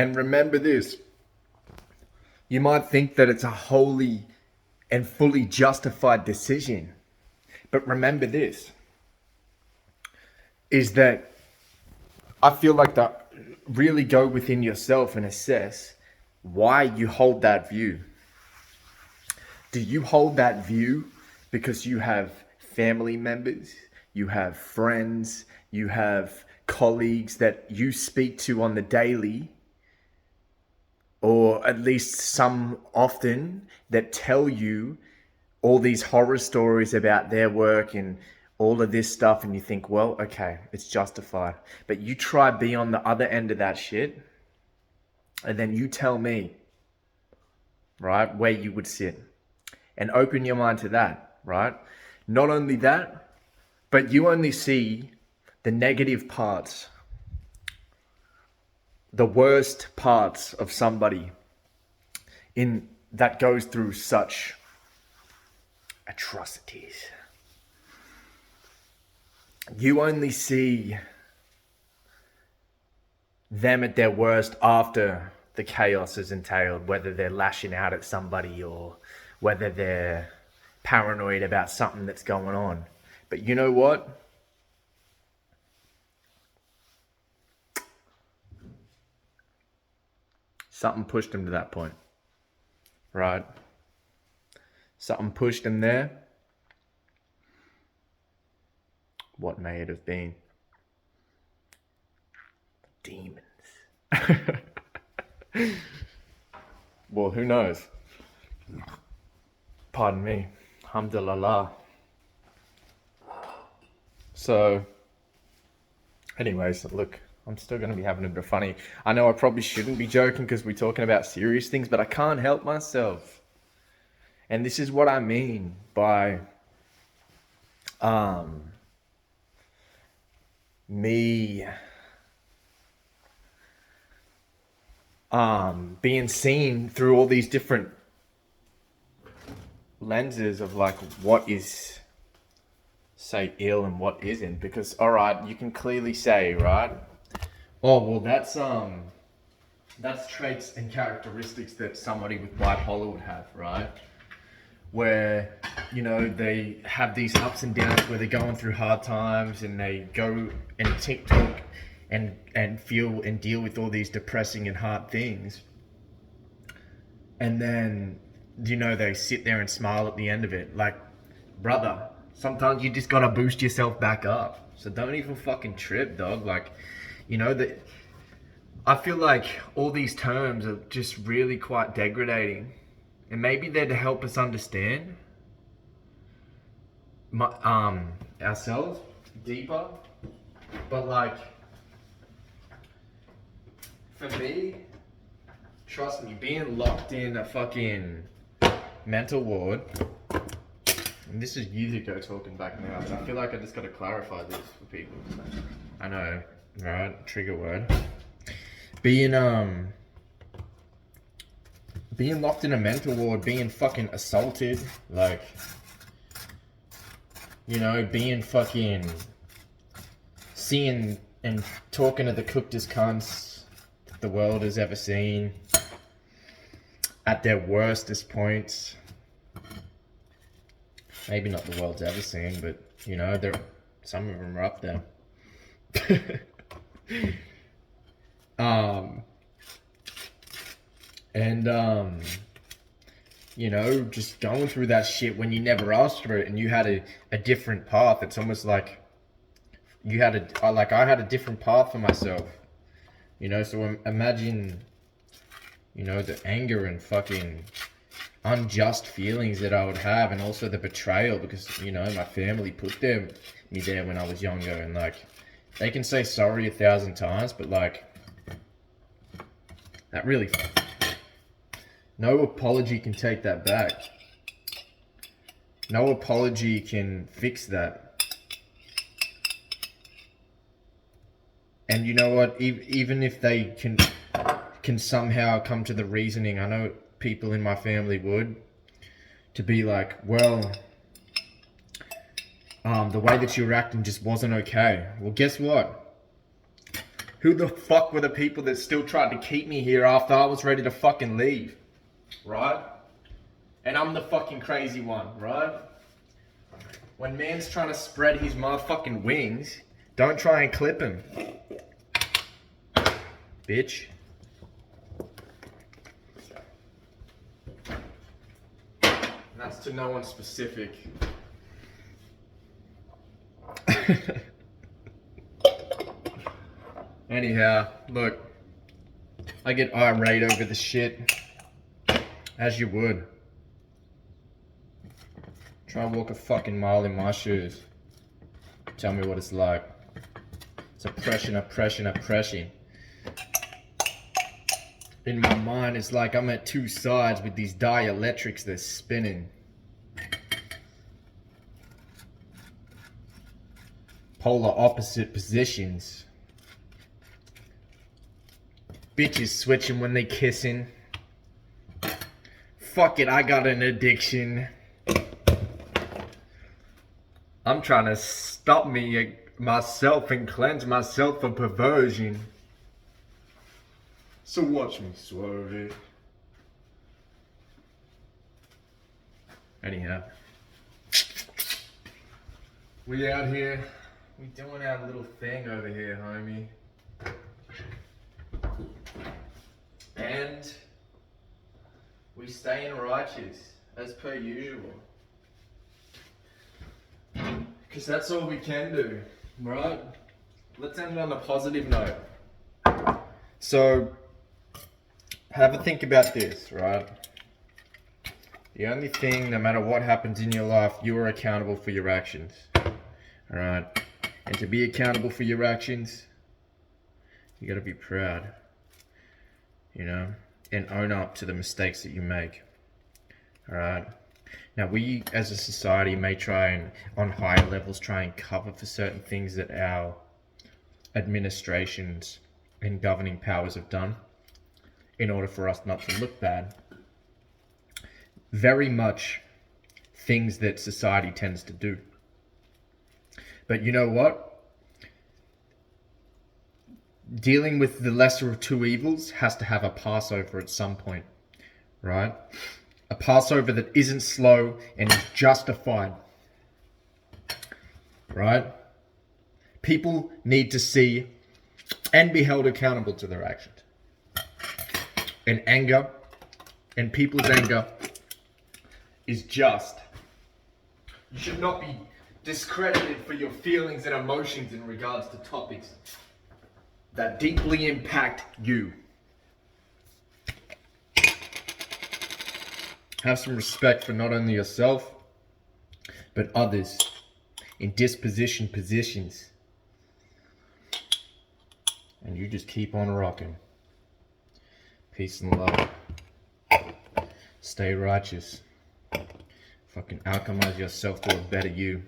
And remember this, you might think that it's a wholly and fully justified decision. But remember this, is that I feel like that really go within yourself and assess why you hold that view. Do you hold that view because you have family members, you have friends, you have colleagues that you speak to on the daily, or at least some often, that tell you all these horror stories about their work and all of this stuff, and you think, well, okay, it's justified. But you try be on the other end of that shit, and then you tell me, right, where you would sit. And open your mind to that, right? Not only that, but you only see the negative parts, the worst parts of somebody in that goes through such atrocities. You only see them at their worst after the chaos is entailed, whether they're lashing out at somebody or whether they're paranoid about something that's going on. But you know what? Something pushed them to that point, right? Something pushed them there. What may it have been? Demons. Well, who knows? Pardon me. Alhamdulillah. So, anyways, look, I'm still going to be having a bit of funny. I know I probably shouldn't be joking because we're talking about serious things, but I can't help myself. And this is what I mean by me being seen through all these different lenses of like what is, say, ill and what isn't. Because all right, you can clearly say, right, oh well, that's traits and characteristics that somebody with bipolar would have, right? Where, you know, they have these ups and downs where they're going through hard times and they go and TikTok and feel and deal with all these depressing and hard things. And then, you know, they sit there and smile at the end of it. Like, brother, sometimes you just gotta boost yourself back up. So don't even fucking trip, dog. Like, you know, that I feel like all these terms are just really quite degrading. And maybe they're to help us understand ourselves deeper. But like, for me, trust me, being locked in a fucking mental ward, and this is Yuzuko talking back now, but I feel like I just gotta clarify this for people. I know, right? Trigger word. Being locked in a mental ward, being fucking assaulted, like, you know, being fucking seeing and talking to the cookedest cunts the world has ever seen at their worstest points. Maybe not the world's ever seen, but you know, some of them are up there. You know, just going through that shit when you never asked for it and you had a different path. It's almost like I had a different path for myself. You know, so imagine, you know, the anger and fucking unjust feelings that I would have, and also the betrayal, because, you know, my family put me there when I was younger, and like, they can say sorry 1,000 times, but like, that really, no apology can take that back. No apology can fix that. And you know what? Even if they can somehow come to the reasoning, I know people in my family would, to be like, well, the way that you were acting just wasn't okay. Well, guess what? Who the fuck were the people that still tried to keep me here after I was ready to fucking leave? Right? And I'm the fucking crazy one, right? When man's trying to spread his motherfucking wings, don't try and clip him. Bitch. And that's to no one specific. Anyhow, look. I get irate over the shit. As you would. Try and walk a fucking mile in my shoes. Tell me what it's like. It's oppression, oppression, oppression. In my mind, it's like I'm at two sides with these dielectrics that's spinning. Polar opposite positions. Bitches switching when they kissing. Fuck it, I got an addiction. I'm trying to stop myself and cleanse myself from perversion. So watch me swerve it. Anyhow. We out here. We doing our little thing over here, homie. And we staying righteous, as per usual. Because that's all we can do, right? Let's end on a positive note. So, have a think about this, right? The only thing, no matter what happens in your life, you are accountable for your actions. Alright? And to be accountable for your actions, you gotta be proud. You know? And own up to the mistakes that you make. Alright? Now, we as a society may try and, on higher levels, try and cover for certain things that our administrations and governing powers have done in order for us not to look bad. Very much things that society tends to do. But you know what? Dealing with the lesser of two evils has to have a Passover at some point, right? A Passover that isn't slow and is justified, right? People need to see and be held accountable to their actions. And anger, and people's anger, is just. You should not be discredited for your feelings and emotions in regards to topics that deeply impact you. Have some respect for not only yourself, but others in positions. And you just keep on rocking. Peace and love. Stay righteous. Fucking alchemize yourself to a better you.